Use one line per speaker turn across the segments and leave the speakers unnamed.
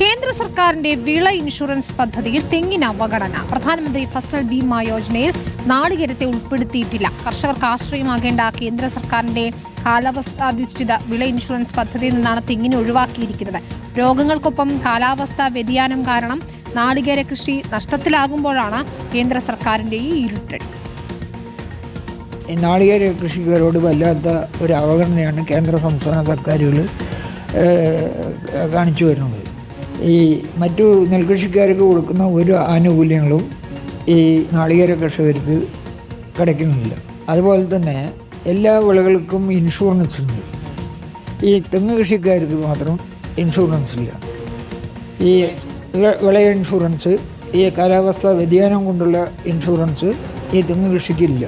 കേന്ദ്ര സർക്കാരിന്റെ വിള ഇൻഷുറൻസ് പദ്ധതിയിൽ തെങ്ങിന് അവഗണന. പ്രധാനമന്ത്രി ഫസൽ ബീമ യോജനയിൽ നാളികേരത്തെ ഉൾപ്പെടുത്തിയിട്ടില്ല. കർഷകർക്ക് ആശ്രയമാകേണ്ട കേന്ദ്ര സർക്കാരിന്റെ കാലാവസ്ഥാധിഷ്ഠിത വിള ഇൻഷുറൻസ് പദ്ധതിയിൽ നിന്നാണ് തെങ്ങിനെ ഒഴിവാക്കിയിരിക്കുന്നത്. രോഗങ്ങൾക്കൊപ്പം കാലാവസ്ഥാ വ്യതിയാനം കാരണം നാളികേര കൃഷി നഷ്ടത്തിലാകുമ്പോഴാണ് കേന്ദ്ര സർക്കാരിന്റെ ഈ ഇരുട്ടടി.
നാളികേര കൃഷിക്കാരോട് വല്ലാത്ത ഒരു അവഗണനയാണ് കേന്ദ്ര സംസ്ഥാന സർക്കാരുകൾ കാണിച്ചു വരുന്നത്. ഈ മറ്റു നെൽകൃഷിക്കാർക്ക് കൊടുക്കുന്ന ഒരു ആനുകൂല്യങ്ങളും ഈ നാളികേര കർഷകർക്ക് கிடைക്കുന്നില്ല. അതുപോലെ തന്നെ എല്ലാ വിളകൾക്കും ഇൻഷുറൻസ് ഉണ്ട്. ഈ തെങ്ങ് കൃഷിക്കാർക്ക് മാത്രം ഇൻഷുറൻസ് ഇല്ല. ഈ വിള ഇൻഷുറൻസ്, ഈ കാലാവസ്ഥാ വ്യതിയാനം കൊണ്ടുള്ള ഇൻഷുറൻസ് ഈ തെങ്ങ് കൃഷിക്കില്ല.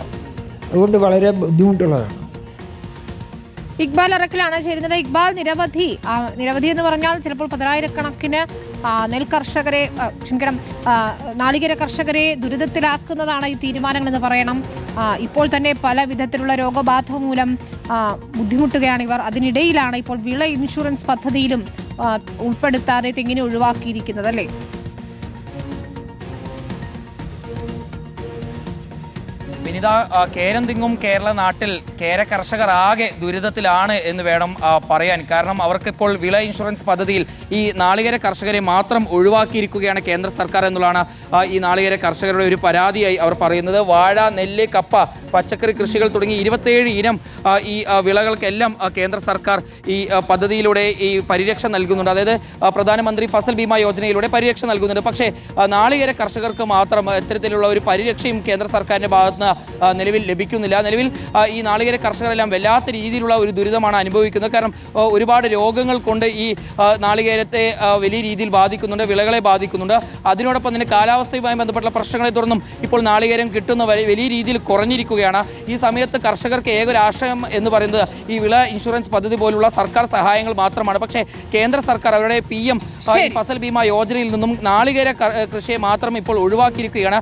അതുകൊണ്ട് വളരെ ബുദ്ധിമുട്ടുള്ളതാണ്.
ഇക്ബാൽ അറക്കലാണ് ചേരുന്നത്. ഇക്ബാൽ, നിരവധി എന്ന് പറഞ്ഞാൽ ചിലപ്പോൾ 10,000-കണക്കിന് നെൽകർഷകരെ നാളികേര കർഷകരെ ദുരിതത്തിലാക്കുന്നതാണ് ഈ തീരുമാനങ്ങൾ എന്ന് പറയണം. ഇപ്പോൾ തന്നെ പല വിധത്തിലുള്ള രോഗബാധ മൂലം ബുദ്ധിമുട്ടുകയാണ് ഇവർ. അതിനിടയിലാണ് ഇപ്പോൾ വിള ഇൻഷുറൻസ് പദ്ധതിയിലും ഉൾപ്പെടുത്താതെ തെങ്ങിനെ ഒഴിവാക്കിയിരിക്കുന്നത്, അല്ലേ?
വിനിത, കേരം തിങ്ങും കേരള നാട്ടിൽ കേര കർഷകർ ആകെ ദുരിതത്തിലാണ് എന്ന് വേണം പറയാൻ. കാരണം അവർക്കിപ്പോൾ വിള ഇൻഷുറൻസ് പദ്ധതിയിൽ ഈ നാളികേര കർഷകരെ മാത്രം ഒഴിവാക്കിയിരിക്കുകയാണ് കേന്ദ്ര സർക്കാർ എന്നുള്ളതാണ് ഈ നാളികേര കർഷകരുടെ ഒരു പരാതിയായി അവർ പറയുന്നത്. വാഴ, നെല്ല്, കപ്പ, പച്ചക്കറി കൃഷികൾ തുടങ്ങി 27 ഇനം ഈ വിളകൾക്കെല്ലാം കേന്ദ്ര സർക്കാർ ഈ പദ്ധതിയിലൂടെ ഈ പരിരക്ഷ നൽകുന്നുണ്ട്. അതായത് പ്രധാനമന്ത്രി ഫസൽ ബീമ യോജനയിലൂടെ പരിരക്ഷ നൽകുന്നുണ്ട്. പക്ഷേ നാളികേര കർഷകർക്ക് മാത്രം ഇത്തരത്തിലുള്ള ഒരു പരിരക്ഷയും കേന്ദ്ര സർക്കാരിൻ്റെ ഭാഗത്ത് നിലവിൽ ലഭിക്കുന്നില്ല. നിലവിൽ ഈ നാളികേര കർഷകരെല്ലാം വല്ലാത്ത രീതിയിലുള്ള ഒരു ദുരിതമാണ് അനുഭവിക്കുന്നത്. കാരണം ഒരുപാട് രോഗങ്ങൾ കൊണ്ട് ഈ നാളികേരത്തെ വലിയ രീതിയിൽ ബാധിക്കുന്നുണ്ട്, വിളകളെ ബാധിക്കുന്നുണ്ട്. അതിനോടൊപ്പം തന്നെ കാലാവസ്ഥയുമായി ബന്ധപ്പെട്ട പ്രശ്നങ്ങളെ തുടർന്നും ഇപ്പോൾ നാളികേരം കിട്ടുന്ന വലിയ രീതിയിൽ കുറഞ്ഞിരിക്കുകയാണ്. ഈ സമയത്ത് കർഷകർക്ക് ഏകൊരാശ്രയം എന്ന് പറയുന്നത് ഈ വിള ഇൻഷുറൻസ് പദ്ധതി പോലുള്ള സർക്കാർ സഹായങ്ങൾ മാത്രമാണ്. പക്ഷേ കേന്ദ്ര സർക്കാർ അവരുടെ PM ഫസൽ ബീമ യോജനയിൽ നിന്നും നാളികേര കൃഷിയെ മാത്രം ഇപ്പോൾ ഒഴിവാക്കിയിരിക്കുകയാണ്.